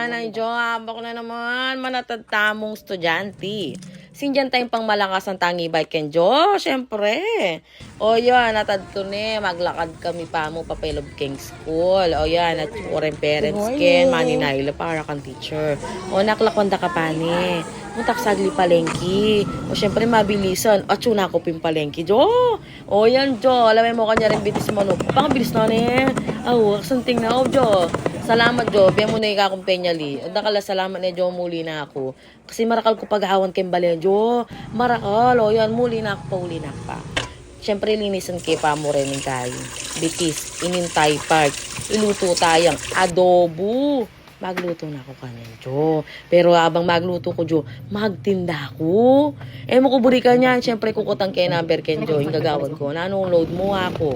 nanay Jo, habak na naman, manatagtamong estudyante. Sindiyan tayong pang malakas ang tangi bike ken Jo, syempre. O yan, natad ko ni, maglakad kami pa mo papelob king school. O yan, at oren parents ken, maninayla para kang teacher. O naklakonda ka pa ni. Muntak sagli palengki. O syempre mabilisan. At yun ako pimpalengki, Jo. O yan, Jo. Alam mo kanya rin bitis mo, no? Pang bilis na ni. Aw, santing na ako, Jo. Salamat, Jo. Biya mo na ikakumpenyali. Nakala salamat ni Jo, muli na ako. Kasi marakal ko paghawan kembali, Jo. Marakal. O yan, muli na ako pa, uli na pa. Siyempre, linisan kay pa mo rin kayo. Bitis, inintay park. Iluto tayong adobo. Magluto na ako kanyan, Jo. Pero habang magluto ko, Jo, magtinda ko. Eh, makuburi ka niyan. Siyempre, kukutang kay number ken, Jo. Yung gagawad ko. Nanong load mo ako.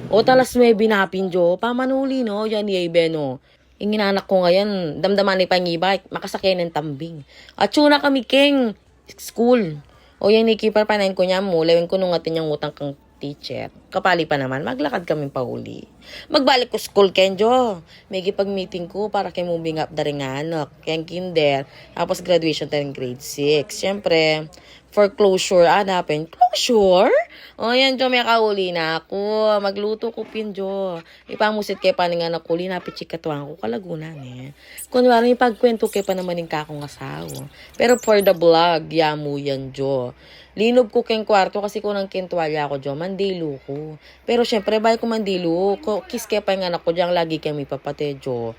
O, talas 9 napin, Jo. Pamanuli, no? Yan, yebe, no? Yung inanak ko ngayon, damdaman ni pangibay, makasakyan ng tambing. At yun na kami, King, school. O, yung nikipar panayin ko niya mo, lewin ko nung atin yung utang kang teacher. Kapali pa naman, maglakad kami pauli. Magbalik ko school, Kenjo. May gipag-meeting ko para kay moving up da rin nga, anak. Kaya kinder. Tapos graduation tayo grade 6. Siyempre, for closure, hanapin. Closure? O yan, Jo, may kauli na ako. Magluto ko pin, Jo. Ipamusit kay paningan ako, linapit chikatuan ko, kalagunan eh. Kunwari, ipagkwento kay pa naman yung kakong asawa. Pero for the vlog, yamu yan, Jo. Linob ko keng kwarto kasi ko nang kintuwalya ako, Jo. Mandilo ko. Pero syempre, bahay ko mandilo. Kiss kaya pa yung anak ko dyan, lagi kami papate, Jo.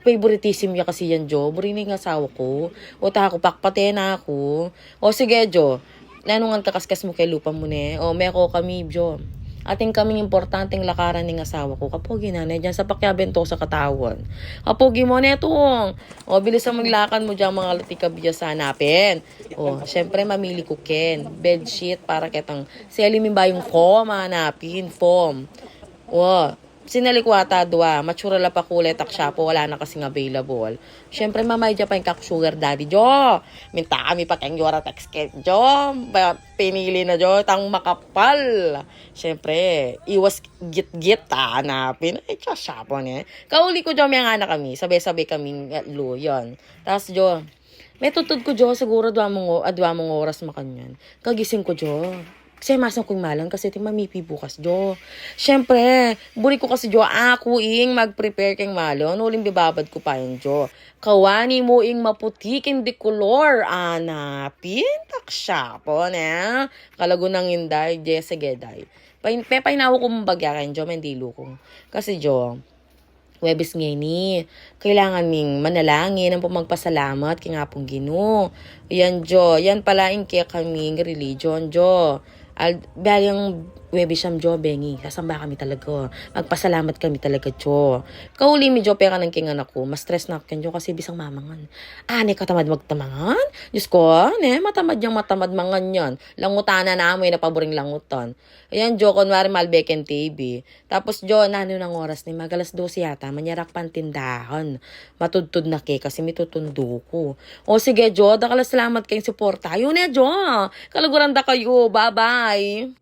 Favoritism niya kasi yan, Jo. Burinig ng asawa ko. O taha ko, pakpate na ako. O sige, Jo. Lanungan kakaskas mo kay lupa mo ne. O may ako kami, Jo. Ating kaming importanteng lakaran ng asawa ko. Kapogi na, dyan sa pakyabento sa katawan. Kapogi mo na itong. O, bilis ang maglakan mo dyan mga latikabya sa hanapin. O, syempre mamili ko ken. Bedsheet para kitang selimin ba yung foam hanapin. Foam. O, sinalikwata dua. Matsura la pa kulay taksyapo. Wala na kasing available. Syempre mamay dyan pa yung sugar daddy. Jo, minta kami pa kang yora text Jo, pinili na Jo, tang makapal. Syempre, iwas git-git hanapin. Ay, tsasyapo niya. Kauli ko Jo, may anak kami. Sabay-sabay kaming lo, yun. Tapos Jo, may tutod ko Jo, siguro dwa mong oras makanyan. Kagising ko Jo. Kasi masang kong malang kasi ting mamipi bukas, Jo. Siyempre, buri ko kasi, Jo, ako ing mag-prepare keng malon. Uling bibabad ko pa yun, Jo. Kawani mo ing maputikin di color. Anapin, taksya po, na. Kalagunang inday, jese geday. Painaw ko mbagya kayo, Jo, mendilo ko. Kasi, Jo, Webis ngayon kailangan ming manalangin ang pumagpasalamat kay nga pong Ginoo. Yan, Jo. Yan pala yung kaya kaming religion, Jo. Balang Webis siyam, Jo, bengi. Sasamba kami talaga. Magpasalamat kami talaga, Jo. Kauli mi, Jo, pera ng king anak ko. Mas stress na ako, Jo, kasi bisang mamangan. Ne, katamad magtamangan? Diyos ko, ne, matamad yung matamad mangan yan. Langutana na amoy na paboring langutan. Ayan, Jo, kunwari malbeken TV. Tapos, Jo, nano ng oras ni magalas 12 yata, manyarak pan tindahan. Matudtud na ke, kasi mitutundo ko. O sige, Jo, dakala salamat kayong suporta. Ayun na, Jo. Kalaguranda kayo. Bye-bye.